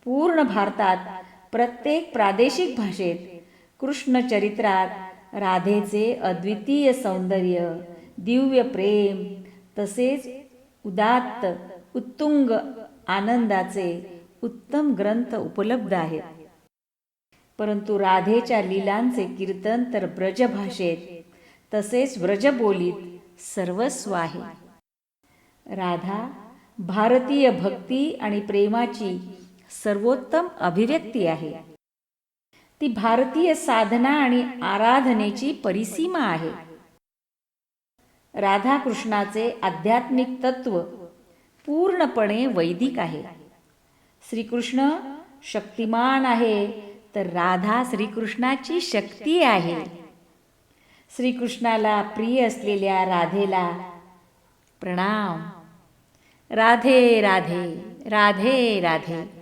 पूर्ण भारतात प्रत्येक प्रादेशिक भाषेत कृष्ण चरित्रात राधेचे अद्वितीय सौंदर्य, दिव्य प्रेम तसेच उदात्त उत्तुंग आनंदाचे उत्तम ग्रंथ उपलब्ध आहेत. परंतु राधेच्या लीलांचे कीर्तन तर ब्रजभाषेत तसेच व्रजबोलीत सर्वस्व आहे. राधा भारतीय भक्ती आणि प्रेमाची सर्वोत्तम अभिव्यक्ती आहे. ती भारतीय साधना आणि आराधनेची परिसीमा आहे. राधाकृष्णाचे आध्यात्मिक तत्व पूर्णपणे वैदिक आहे. श्रीकृष्ण शक्तिमान आहे तर राधा श्रीकृष्णाची शक्ती आहे. श्रीकृष्णाला प्रिय असलेल्या राधेला प्रणाम. राधे राधे राधे राधे.